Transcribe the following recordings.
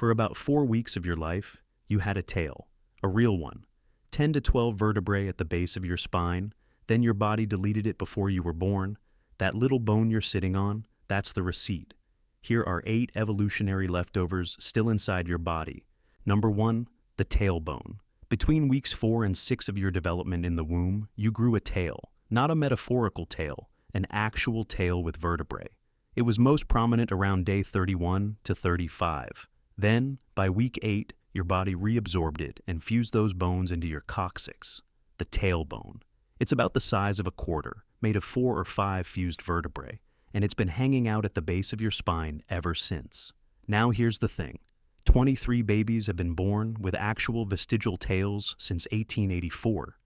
For about 4 weeks of your life, you had a tail, a real one, 10 to 12 vertebrae at the base of your spine, then your body deleted it before you were born. That little bone you're sitting on, that's the receipt. Here are 8 evolutionary leftovers still inside your body. Number 1, the tailbone. Between weeks 4 and 6 of your development in the womb, you grew a tail, not a metaphorical tail, an actual tail with vertebrae. It was most prominent around day 31 to 35. Then, by week 8, your body reabsorbed it and fused those bones into your coccyx, the tailbone. It's about the size of a quarter, made of 4 or 5 fused vertebrae, and it's been hanging out at the base of your spine ever since. Now here's the thing. 23 babies have been born with actual vestigial tails since 1884.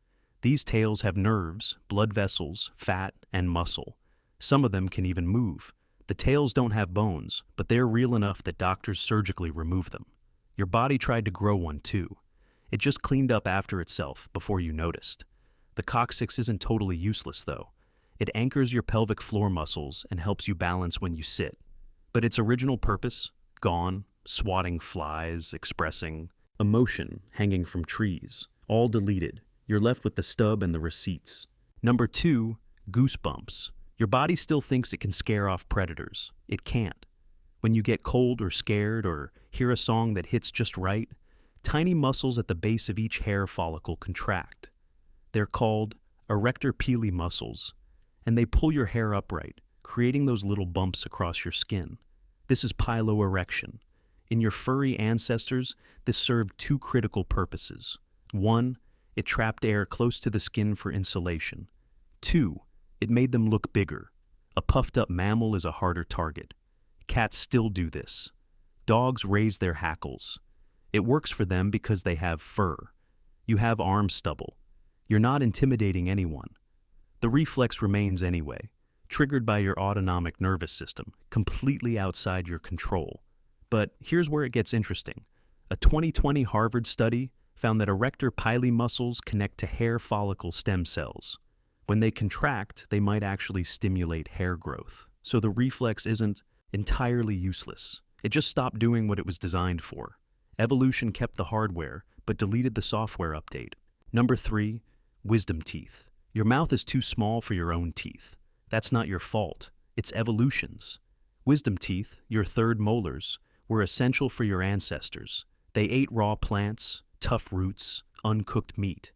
These tails have nerves, blood vessels, fat, and muscle. Some of them can even move. The tails don't have bones, but they're real enough that doctors surgically remove them. Your body tried to grow one too. It just cleaned up after itself before you noticed. The coccyx isn't totally useless though. It anchors your pelvic floor muscles and helps you balance when you sit. But its original purpose, gone, swatting flies, expressing emotion hanging from trees, all deleted. You're left with the stub and the receipts. Number 2, goosebumps. Your body still thinks it can scare off predators. It can't. When you get cold or scared or hear a song that hits just right, tiny muscles at the base of each hair follicle contract. They're called erector pili muscles, and they pull your hair upright, creating those little bumps across your skin. This is piloerection. In your furry ancestors, this served 2 critical purposes. 1, it trapped air close to the skin for insulation. 2, it made them look bigger. A puffed-up mammal is a harder target. Cats still do this. Dogs raise their hackles. It works for them because they have fur. You have arm stubble. You're not intimidating anyone. The reflex remains anyway, triggered by your autonomic nervous system, completely outside your control. But here's where it gets interesting. A 2020 Harvard study found that erector pili muscles connect to hair follicle stem cells. When they contract, they might actually stimulate hair growth. So the reflex isn't entirely useless. It just stopped doing what it was designed for. Evolution kept the hardware, but deleted the software update. Number 3, wisdom teeth. Your mouth is too small for your own teeth. That's not your fault. It's evolution's. Wisdom teeth, your third molars, were essential for your ancestors. They ate raw plants, tough roots, uncooked meat.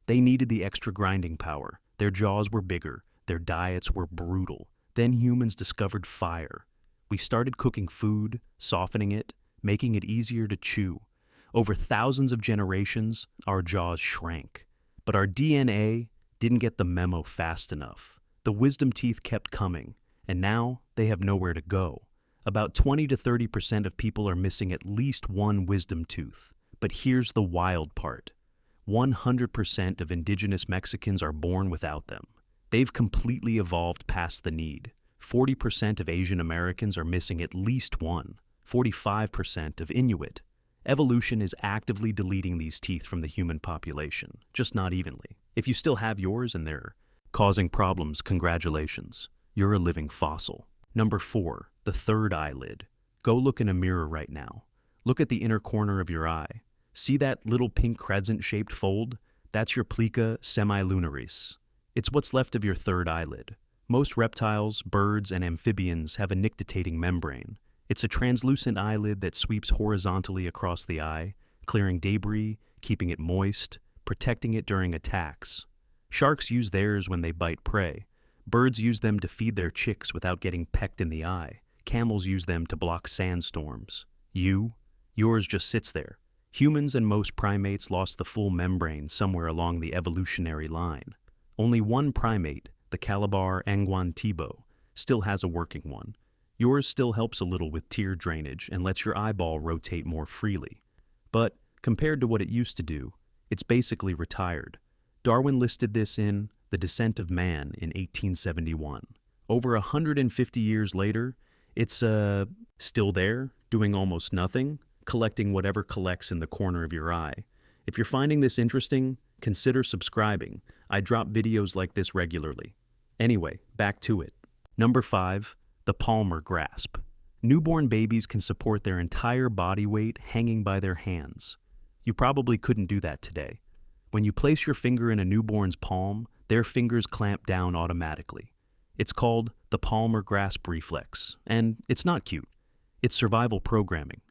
They needed the extra grinding power. Their jaws were bigger. Their diets were brutal. Then humans discovered fire. We started cooking food, softening it, making it easier to chew. Over thousands of generations, our jaws shrank. But our DNA didn't get the memo fast enough. The wisdom teeth kept coming, and now they have nowhere to go. About 20 to 30% of people are missing at least one wisdom tooth. But here's the wild part. 100% of indigenous Mexicans are born without them. They've completely evolved past the need. 40% of Asian Americans are missing at least one. 45% of Inuit. Evolution is actively deleting these teeth from the human population, just not evenly. If you still have yours and they're causing problems, congratulations. You're a living fossil. Number 4, the third eyelid. Go look in a mirror right now. Look at the inner corner of your eye. See that little pink crescent-shaped fold? That's your plica semilunaris. It's what's left of your third eyelid. Most reptiles, birds, and amphibians have a nictitating membrane. It's a translucent eyelid that sweeps horizontally across the eye, clearing debris, keeping it moist, protecting it during attacks. Sharks use theirs when they bite prey. Birds use them to feed their chicks without getting pecked in the eye. Camels use them to block sandstorms. Yours just sits there. Humans and most primates lost the full membrane somewhere along the evolutionary line. Only one primate, the Calabar angwantibo, still has a working one. Yours still helps a little with tear drainage and lets your eyeball rotate more freely. But compared to what it used to do, it's basically retired. Darwin listed this in The Descent of Man in 1871. Over 150 years later, it's still there, doing almost nothing, collecting whatever collects in the corner of your eye. If you're finding this interesting, consider subscribing. I drop videos like this regularly. Anyway, back to it. Number 5, the Palmar grasp. Newborn babies can support their entire body weight hanging by their hands. You probably couldn't do that today. When you place your finger in a newborn's palm, their fingers clamp down automatically. It's called the Palmar grasp reflex, and it's not cute. It's survival programming.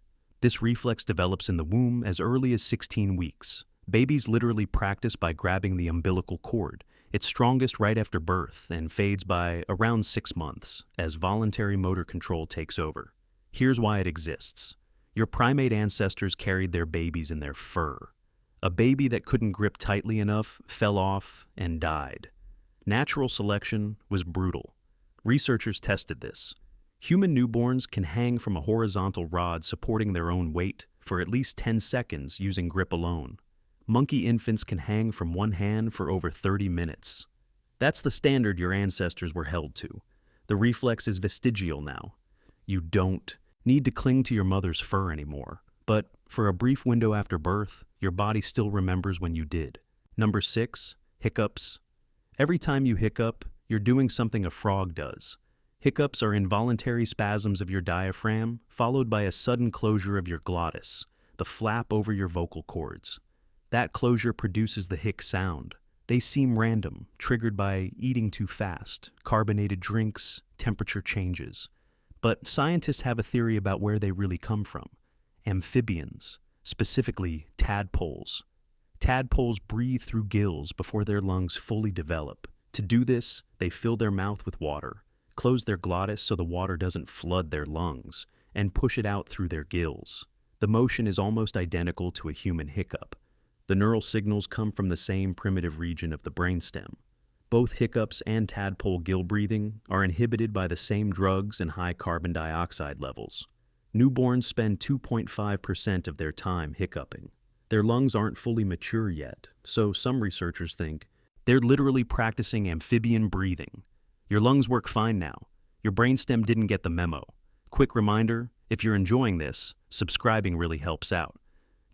This reflex develops in the womb as early as 16 weeks. Babies literally practice by grabbing the umbilical cord. It's strongest right after birth and fades by around 6 months as voluntary motor control takes over. Here's why it exists. Your primate ancestors carried their babies in their fur. A baby that couldn't grip tightly enough fell off and died. Natural selection was brutal. Researchers tested this. Human newborns can hang from a horizontal rod supporting their own weight for at least 10 seconds using grip alone. Monkey infants can hang from one hand for over 30 minutes. That's the standard your ancestors were held to. The reflex is vestigial now. You don't need to cling to your mother's fur anymore. But for a brief window after birth, your body still remembers when you did. Number 6, hiccups. Every time you hiccup, you're doing something a frog does. Hiccups are involuntary spasms of your diaphragm, followed by a sudden closure of your glottis, the flap over your vocal cords. That closure produces the hic sound. They seem random, triggered by eating too fast, carbonated drinks, temperature changes. But scientists have a theory about where they really come from. Amphibians, specifically tadpoles. Tadpoles breathe through gills before their lungs fully develop. To do this, they fill their mouth with water, close their glottis so the water doesn't flood their lungs, and push it out through their gills. The motion is almost identical to a human hiccup. The neural signals come from the same primitive region of the brainstem. Both hiccups and tadpole gill breathing are inhibited by the same drugs and high carbon dioxide levels. Newborns spend 2.5% of their time hiccuping. Their lungs aren't fully mature yet, so some researchers think they're literally practicing amphibian breathing. Your lungs work fine now. Your brainstem didn't get the memo. Quick reminder, if you're enjoying this, subscribing really helps out.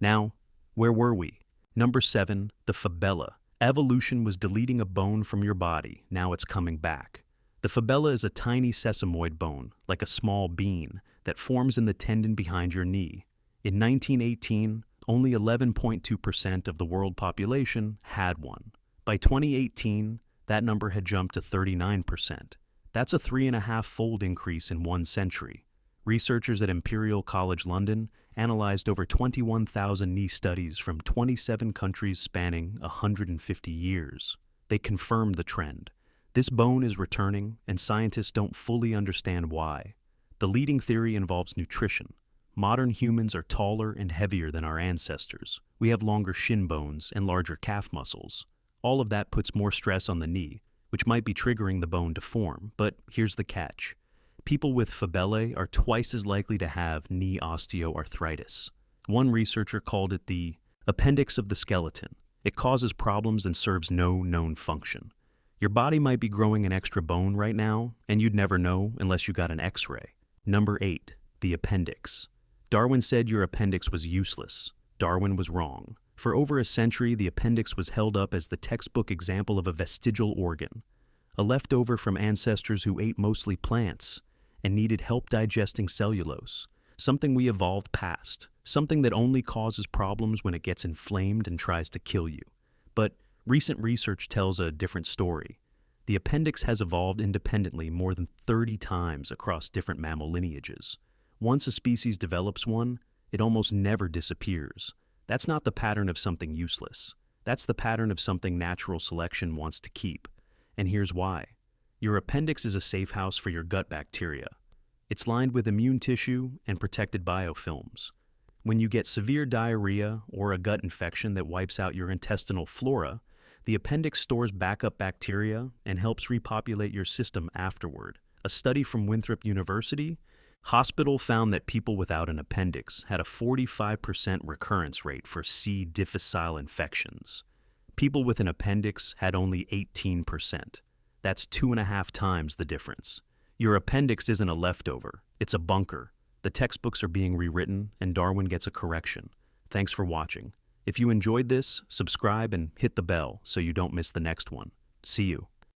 Now, where were we? Number 7, the fabella. Evolution was deleting a bone from your body, now it's coming back. The fabella is a tiny sesamoid bone, like a small bean, that forms in the tendon behind your knee. In 1918, only 11.2% of the world population had one. By 2018, that number had jumped to 39%. That's a 3.5-fold increase in 1 century. Researchers at Imperial College London analyzed over 21,000 knee studies from 27 countries spanning 150 years. They confirmed the trend. This bone is returning, and scientists don't fully understand why. The leading theory involves nutrition. Modern humans are taller and heavier than our ancestors. We have longer shin bones and larger calf muscles. All of that puts more stress on the knee, which might be triggering the bone to form. But here's the catch. People with fabellae are twice as likely to have knee osteoarthritis. One researcher called it the appendix of the skeleton. It causes problems and serves no known function. Your body might be growing an extra bone right now, and you'd never know unless you got an X-ray. Number 8, the appendix. Darwin said your appendix was useless. Darwin was wrong. For over a century, the appendix was held up as the textbook example of a vestigial organ, a leftover from ancestors who ate mostly plants and needed help digesting cellulose, something we evolved past, something that only causes problems when it gets inflamed and tries to kill you. But recent research tells a different story. The appendix has evolved independently more than 30 times across different mammal lineages. Once a species develops one, it almost never disappears. That's not the pattern of something useless. That's the pattern of something natural selection wants to keep. And here's why. Your appendix is a safe house for your gut bacteria. It's lined with immune tissue and protected biofilms. When you get severe diarrhea or a gut infection that wipes out your intestinal flora, the appendix stores backup bacteria and helps repopulate your system afterward. A study from Winthrop University Hospital found that people without an appendix had a 45% recurrence rate for C. difficile infections. People with an appendix had only 18%. That's 2.5 times the difference. Your appendix isn't a leftover, it's a bunker. The textbooks are being rewritten, and Darwin gets a correction. Thanks for watching. If you enjoyed this, subscribe and hit the bell so you don't miss the next one. See you.